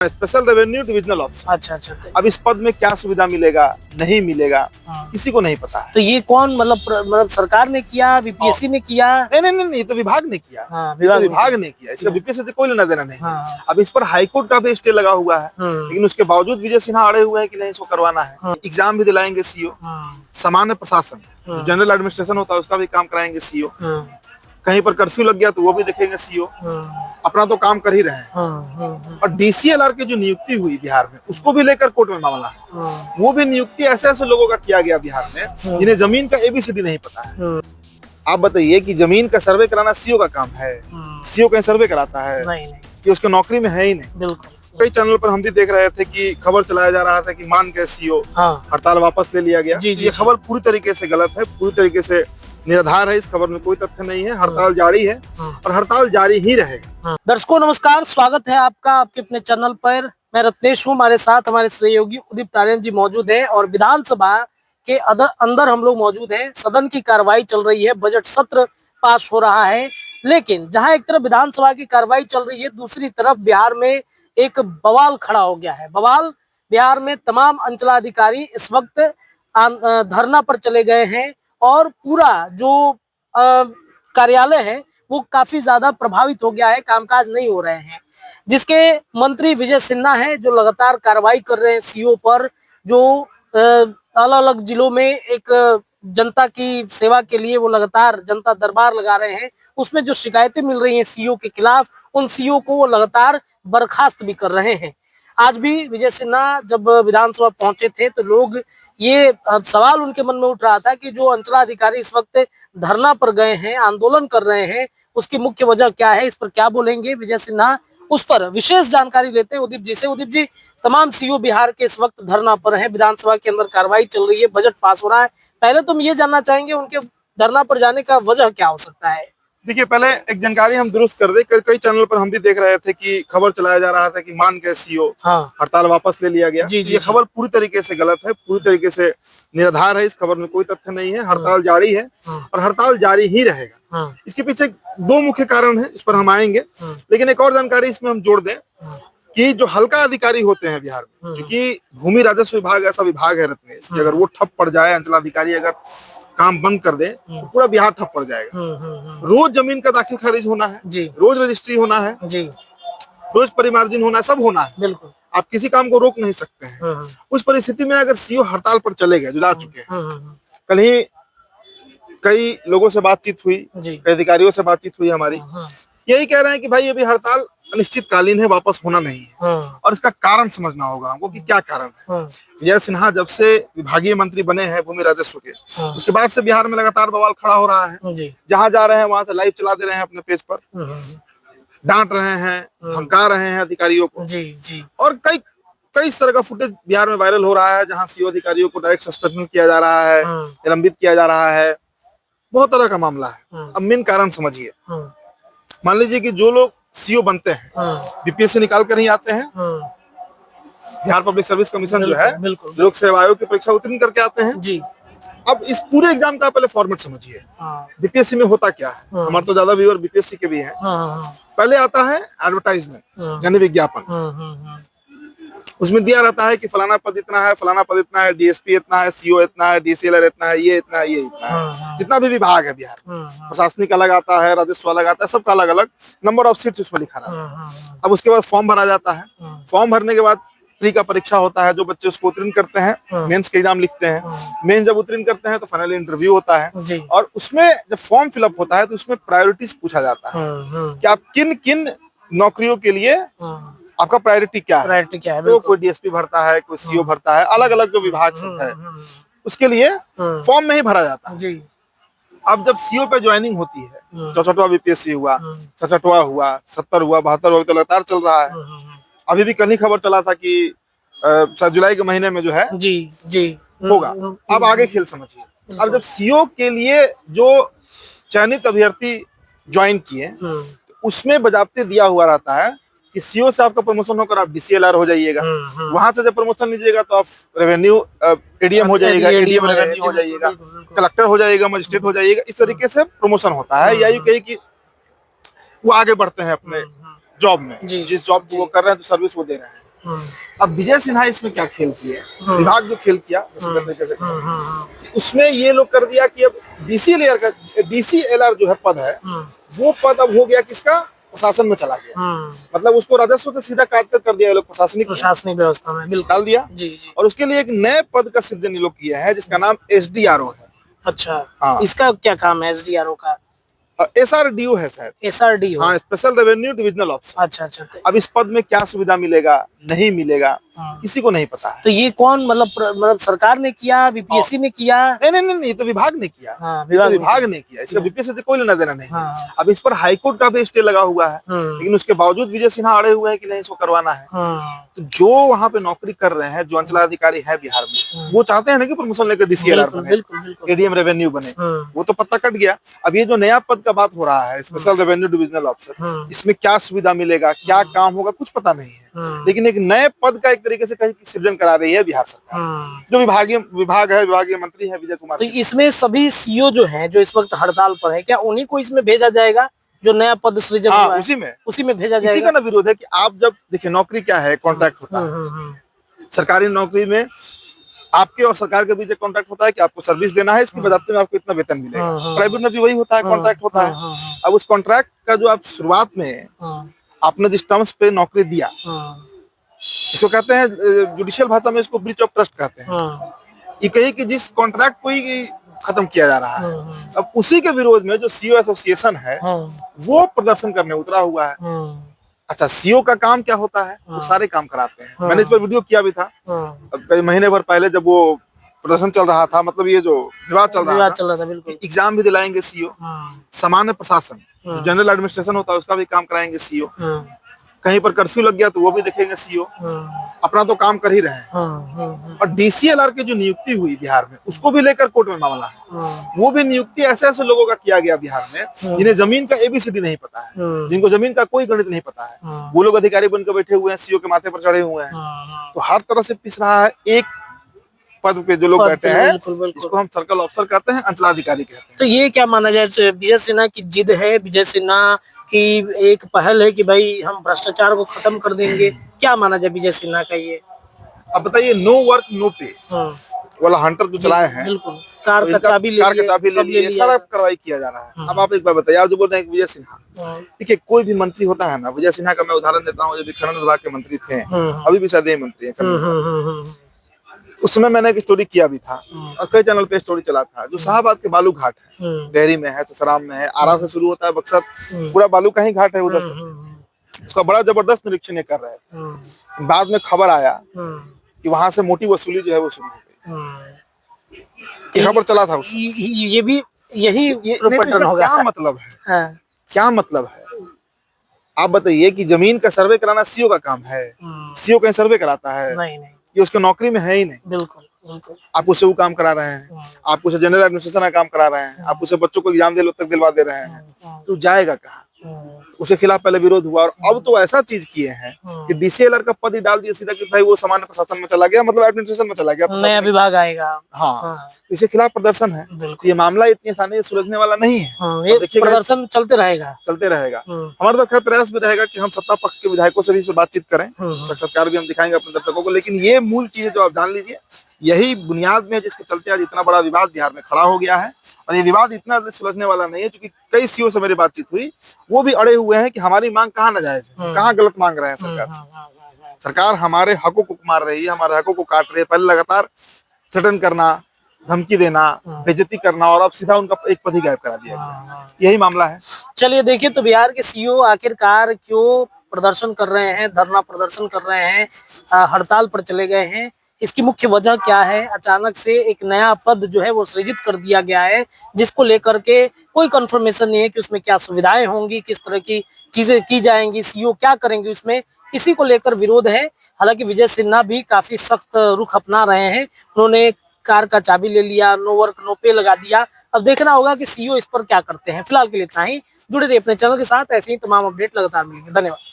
Special revenue divisional officer. अच्छा अच्छा। अब इस पद में क्या सुविधा मिलेगा नहीं मिलेगा किसी को नहीं पता है। तो ये कौन मतलब सरकार ने किया, बीपीएससी ने किया? नहीं, तो विभाग ने किया। विभाग ने किया, इसका बीपीएससी से कोई लेना देना नहीं है। अब इस पर हाईकोर्ट का भी स्टे लगा हुआ है, लेकिन उसके बावजूद विजय सिन्हा अड़े हुए हैं कि नहीं इसको करवाना है। एग्जाम भी दिलाएंगे सीओ, सामान्य प्रशासन जो जनरल एडमिनिस्ट्रेशन होता है उसका भी काम कराएंगे सीओ। कहीं पर कर्फ्यू लग गया तो वो भी देखेंगे सीओ। अपना तो काम कर ही रहे हैं। और डीसीएलआर की जो नियुक्ति हुई बिहार में उसको भी लेकर कोर्ट में मामला है। वो भी नियुक्ति ऐसे ऐसे लोगों का किया गया बिहार में जिन्हें जमीन का एबीसीडी नहीं पता है। आप बताइए कि जमीन का सर्वे कराना सीओ का काम है? सीओ कहीं सर्वे कराता है? नहीं। कि उसके नौकरी में है ही नहीं। बिल्कुल। कई चैनल पर हम भी देख रहे थे कि खबर चलाया जा रहा था कि मान के सीओ हड़ताल वापस ले लिया गया। ये खबर पूरी तरीके से गलत है, पूरी तरीके से निराधार है। इस खबर में कोई तथ्य नहीं है। हड़ताल जारी है और हड़ताल जारी ही रहेगा। दर्शकों नमस्कार, स्वागत है आपका आपके अपने चैनल पर। मैं रत्नेश हूँ, हमारे साथ हमारे सहयोगी उदित तारियन जी मौजूद हैं और विधानसभा के अंदर हम लोग मौजूद हैं। सदन की कार्रवाई चल रही है, बजट सत्र पास हो रहा है, लेकिन जहां एक तरफ विधानसभा की कार्रवाई चल रही है, दूसरी तरफ बिहार में एक बवाल खड़ा हो गया है। बवाल बिहार में तमाम अंचलाधिकारी इस वक्त धरना पर चले गए हैं और पूरा जो कार्यालय है वो काफी ज्यादा प्रभावित हो गया है, कामकाज नहीं हो रहे हैं। जिसके मंत्री विजय सिन्हा है जो लगातार कार्रवाई कर रहे हैं सीओ पर, जो अलग अलग जिलों में एक जनता की सेवा के लिए वो लगातार जनता दरबार लगा रहे हैं। उसमें जो शिकायतें मिल रही हैं सीओ के खिलाफ, उन सीओ को वो लगातार बर्खास्त भी कर रहे हैं। आज भी विजय सिन्हा जब विधानसभा पहुंचे थे तो लोग ये सवाल उनके मन में उठ रहा था कि जो अंचलाधिकारी इस वक्त धरना पर गए हैं, आंदोलन कर रहे हैं, उसकी मुख्य वजह क्या है, इस पर क्या बोलेंगे विजय सिन्हा, उस पर विशेष जानकारी लेते हैं उदीप जी से। उदीप जी, तमाम सीओ बिहार के इस वक्त धरना पर हैं, विधानसभा के अंदर कार्रवाई चल रही है, बजट पास हो रहा है। पहले तुम ये जानना चाहेंगे उनके धरना पर जाने का वजह क्या हो सकता है? देखिए, पहले एक जानकारी हम दुरुस्त कर दे। कई चैनल पर हम भी देख रहे थे कि खबर चलाया जा रहा था कि मान के सीओ हड़ताल वापस ले लिया गया। ये खबर पूरी तरीके से गलत है, पूरी तरीके से निराधार है। इस खबर में कोई तथ्य नहीं है। हड़ताल जारी है और हड़ताल जारी ही रहेगा। इसके पीछे दो मुख्य कारण है, इस पर हम आएंगे। लेकिन एक और जानकारी इसमें हम जोड़ दें कि जो हल्का अधिकारी होते हैं बिहार में, क्योंकि भूमि राजस्व विभाग ऐसा विभाग है रत्नेश कि अगर वो ठप पड़ जाए, अंचलाधिकारी अगर काम बंद कर दे तो पूरा बिहार ठप पड़ जाएगा। रोज जमीन का दाखिल खारिज होना है, रोज रजिस्ट्री होना है, रोज परिमार्जिन होना है, सब होना है। बिल्कुल। आप किसी काम को रोक नहीं सकते हैं। उस परिस्थिति में अगर सीओ हड़ताल पर चले गए, जो जा चुके हैं, कल ही कई लोगों से बातचीत हुई, कई अधिकारियों से बातचीत हुई हमारी, यही कह रहे हैं कि भाई अभी हड़ताल अनिश्चितकालीन है, वापस होना नहीं है। और इसका कारण समझना होगा हमको कि क्या कारण है। विजय सिन्हा जब से विभागीय मंत्री बने हैं भूमि राजस्व के, उसके बाद से बिहार में लगातार बवाल खड़ा हो रहा है। जहां जा रहे हैं वहां से लाइव चला दे रहे हैं अपने पेज पर, डांट रहे हैं, धमका रहे हैं अधिकारियों को। और कई इस तरह का फुटेज बिहार में वायरल हो रहा है जहां सीओ अधिकारियों को डायरेक्ट सस्पेंड किया जा रहा है, निलंबित किया जा रहा है। बहुत तरह का मामला है। अब मेन कारण समझिए। मान लीजिए कि जो लोग सीओ बनते हैं बीपीएससी निकाल कर ही आते हैं। बिहार पब्लिक सर्विस कमीशन जो है, लोक सेवा आयोग की परीक्षा उत्तीर्ण करके आते हैं। अब इस पूरे एग्जाम का पहले फॉर्मेट समझिए। बीपीएससी में होता क्या है, हमारे तो ज्यादा व्यूअर बीपीएससी के भी हैं। पहले आता है एडवर्टाइजमेंट यानी विज्ञापन। उसमें दिया रहता है कि फलाना पद इतना है, फलाना पद इतना है, डीएसपी इतना है, सीओ इतना है, डीसीएलआर इतना है, ये इतना है, ये इतना है। जितना भी विभाग है बिहार में, प्रशासनिक अलग आता है, राजस्व अलग आता है, सबका अलग अलग नंबर ऑफ सीट्स उसमें लिखा रहता है। अब उसके बाद फॉर्म भरा जाता है। फॉर्म भरने के बाद प्री का परीक्षा होता है, जो बच्चे उसको उत्तीर्ण करते हैं, मेंस के एग्जाम लिखते हैं। मेंस जब उत्तीर्ण करते हैं तो फाइनल इंटरव्यू होता है। और उसमें जब फॉर्म फिलअप होता है तो उसमें प्रायोरिटीज पूछा जाता है कि आप किन किन नौकरियों के लिए आपका प्रायोरिटी क्या है। तो कोई डीएसपी भरता है, कोई सीओ भरता है, अलग अलग जो विभाग सब है उसके लिए फॉर्म में ही भरा जाता है। अब जब सीओ पे ज्वाइनिंग होती है, 64वां बीपीएससी हुआ, 67वां हुआ, 70 हुआ, 72 हुआ, तो लगातार चल रहा है। अभी भी कल ही खबर चला था कि शायद जुलाई के महीने में जो है होगा। अब आगे खेल समझिए। अब जब सीओ के लिए जो चयनित अभ्यर्थी ज्वाइन किए, उसमें बजाबते दिया हुआ रहता है कि सीओ से आपका प्रमोशन होकर आप डीसीएलआर हो जाइएगा। वहां से जब प्रमोशन लीजिएगा तो आप रेवेन्यू एडीएम हो जाइएगा, एडीएम रेवेन्यू हो जाइएगा, कलेक्टर हो जाइएगा, मजिस्ट्रेट हो जाइएगा। इस तरीके से प्रमोशन होता है। या यूं कही कि वो आगे बढ़ते हैं अपने जॉब में, जिस जॉब को वो कर रहे हैं तो सर्विस वो दे रहे हैं। अब विजय सिन्हा इसमें क्या खेल किए, विभाग जो खेल किया तरीके से उसमें ये लोग कर दिया कि अब डीसीएलआर जो है पद है, वो पद अब हो गया किसका, प्रशासन में चला गया। मतलब उसको राजस्व से सीधा काट कर दिया ये लोग प्रशासनिक व्यवस्था में बिल्कुल डाल दिया। जी जी। और उसके लिए एक नए पद का सृजन ये लोग किया है जिसका नाम एसडीआरओ है। अच्छा हाँ। इसका क्या काम है एसडीआरओ का? एसआरडीओ है शायद, एसआरडीओ। हाँ, स्पेशल रेवेन्यू डिविजनल ऑफिसर। अच्छा अच्छा। अब इस पद में क्या सुविधा मिलेगा नहीं मिलेगा किसी को नहीं पता है। तो ये कौन मतलब सरकार ने किया, बीपीएससी ने किया? नहीं, तो विभाग ने किया। विभाग ने किया, इसका बीपीएससी से कोई लेना देना नहीं। अब इस पर हाईकोर्ट का भी स्टे लगा हुआ है, लेकिन उसके बावजूद विजय सिन्हा अड़े हुए हैं कि नहीं इसको करवाना है। तो जो वहाँ पे नौकरी कर रहे हैं, जो अंचलाधिकारी है बिहार में, वो चाहते हैं ना कि प्रमोशन लेकर डीसीएलआर बने, एडीएम रेवेन्यू बने। वो तो पत्ता कट गया। अब ये जो नया पद का बात हो रहा है, स्पेशल रेवेन्यू डिविजनल ऑफिसर, इसमें क्या सुविधा मिलेगा, क्या काम होगा, कुछ पता नहीं है। लेकिन एक नए पद का एक तरीके से कहीं सृजन करा रही है बिहार सरकार, जो विभागीय मंत्री है विजय कुमार। तो इसमें सभी सीओ जो हैं, जो इस वक्त हड़ताल पर है, क्या उन्हीं को इसमें भेजा जाएगा जो नया पद सृजन हुआ है? उसी में भेजा जाएगा। इसी का ना विरोध है कि आप जब देखिए नौकरी क्या है, कॉन्ट्रैक्ट होता है। सरकारी नौकरी में आपके और सरकार के बीच एक कॉन्ट्रैक्ट होता है कि आपको सर्विस देना है, इसकी बदौलत में आपको इतना वेतन मिलेगा। प्राइवेट में भी वही होता है, कॉन्ट्रैक्ट होता है। अब उस कॉन्ट्रैक्ट का जो आप शुरुआत में आपने जिस टर्म्स पे नौकरी दिया, इसको कहते हैं जुडिशियल भाषा में इसको ब्रीच ऑफ ट्रस्ट कहते हैं। ये कही कि जिस कॉन्ट्रैक्ट को ही खत्म किया जा रहा है। अब उसी के विरोध में जो सीओ एसोसिएशन है वो प्रदर्शन करने उतरा हुआ है। अच्छा, सीओ का काम क्या होता है? वो सारे काम कराते हैं। मैंने इस पर वीडियो किया भी था अब कई महीने भर पहले, जब वो प्रदर्शन चल रहा था, मतलब ये जो विवाद चल रहा था बिल्कुल। एग्जाम भी दिलाएंगे सीओ, सामान्य प्रशासन जनरल एडमिनिस्ट्रेशन होता है उसका भी काम कराएंगे सीओ, कहीं पर कर्फ्यू लग गया तो वो भी देखेंगे सीओ। अपना तो काम कर ही रहे हैं। और डीसीएलआर की जो नियुक्ति हुई बिहार में, उसको भी लेकर कोर्ट में मामला है। वो भी नियुक्ति ऐसे ऐसे लोगों का किया गया बिहार में जिन्हें जमीन का एबीसीडी नहीं पता है, जिनको जमीन का कोई गणित नहीं पता है। वो लोग अधिकारी बनकर बैठे हुए हैं, सीओ के माथे पर चढ़े हुए हैं। तो हर तरह से पिस रहा है। एक पद पे जो लोग बैठे हैं इसको हम सर्कल ऑफिसर कहते हैं, अंचलाधिकारी कहते हैं। तो ये क्या माना जाए, विजय सिन्हा की जिद है, विजय सिन्हा की एक पहल है कि भाई हम भ्रष्टाचार को खत्म कर देंगे, क्या माना जाए विजय सिन्हा का ये? अब बताइए, नो वर्क नो पे वाला हंटर जो चलाए हैं, बिल्कुल कार का चाबी ले लिए सारा कार्रवाई किया जा रहा है। अब आप एक बार बताइए, आप जो बोल रहे हैं विजय सिन्हा, देखिए कोई भी मंत्री होता है ना, विजय सिन्हा का मैं उदाहरण देता हूँ, जब खनन विभाग के मंत्री थे, अभी भी शायद मंत्री है, उस समय मैंने एक स्टोरी किया भी था और कई चैनल पे स्टोरी चला था। जो शाहबाद के बालू घाट है, डेहरी में है, ससराम में है, आरा से शुरू होता है, बक्सर, पूरा बालू का ही घाट है उधर से। उसका बड़ा जबरदस्त निरीक्षण ये कर रहे थे। बाद में खबर आया कि वहां से मोटी वसूली जो है वो शुरू हो गई। खबर चला था उसका। ये भी यही पैटर्न होगा। क्या मतलब है? क्या मतलब है? आप बताइए कि जमीन का सर्वे कराना सीओ का काम है? सीओ कहीं सर्वे कराता है? नहीं। ये उसके नौकरी में है ही नहीं। बिल्कुल। आप उसे वो काम करा रहे हैं, आप उसे जनरल एडमिनिस्ट्रेशन का काम करा रहे हैं, आप उसे बच्चों को एग्जाम तक दिलवा दे रहे हैं, तो जाएगा कहाँ? उसके खिलाफ पहले विरोध हुआ और अब तो ऐसा चीज किए हैं कि डीसीएलआर का पद ही डाल दिया सीधा कि भाई वो सामान्य प्रशासन में चला गया, मतलब एडमिनिस्ट्रेशन में चला गया, नया विभाग आएगा। हाँ, इसके खिलाफ प्रदर्शन है। ये मामला इतनी आसानी से सुलझने वाला नहीं है। देखिए प्रदर्शन चलते रहेगा। हमारा तो खैर प्रयास भी रहेगा कि हम सत्ता पक्ष के विधायकों से भी बातचीत करें, साक्षात्कार भी हम दिखाएंगे अपने दर्शकों को। लेकिन ये मूल चीज जो आप जान लीजिए, यही बुनियाद में जिसके चलते आज इतना बड़ा विवाद बिहार में खड़ा हो गया है। और ये विवाद इतना सुलझने वाला नहीं है, क्योंकि कई सीओ से मेरी बातचीत हुई, वो भी अड़े हुए हैं कि हमारी मांग कहाँ नाजायज है, कहाँ गलत मांग रहे हैं सरकार से। सरकार हमारे हकों को मार रही है, हमारे हकों को काट रही है। पहले लगातार थ्रेटन करना, धमकी देना, बेइज्जती करना, और अब सीधा उनका एक पद ही गायब करा दिया गया। यही मामला है। चलिए देखिए, तो बिहार के सीओ आखिरकार क्यों प्रदर्शन कर रहे हैं, धरना प्रदर्शन कर रहे हैं, हड़ताल पर चले गए हैं, इसकी मुख्य वजह क्या है? अचानक से एक नया पद जो है वो सृजित कर दिया गया है, जिसको लेकर के कोई कंफर्मेशन नहीं है कि उसमें क्या सुविधाएं होंगी, किस तरह की चीजें की जाएंगी, सीओ क्या करेंगे उसमें, इसी को लेकर विरोध है। हालांकि विजय सिन्हा भी काफी सख्त रुख अपना रहे हैं। उन्होंने कार का चाबी ले लिया, नो वर्क नो पे लगा दिया। अब देखना होगा कि सीओ इस पर क्या करते हैं। फिलहाल के लिए इतना ही। जुड़े रहिए अपने चैनल के साथ, ऐसे ही तमाम अपडेट लगातार मिलेंगे। धन्यवाद।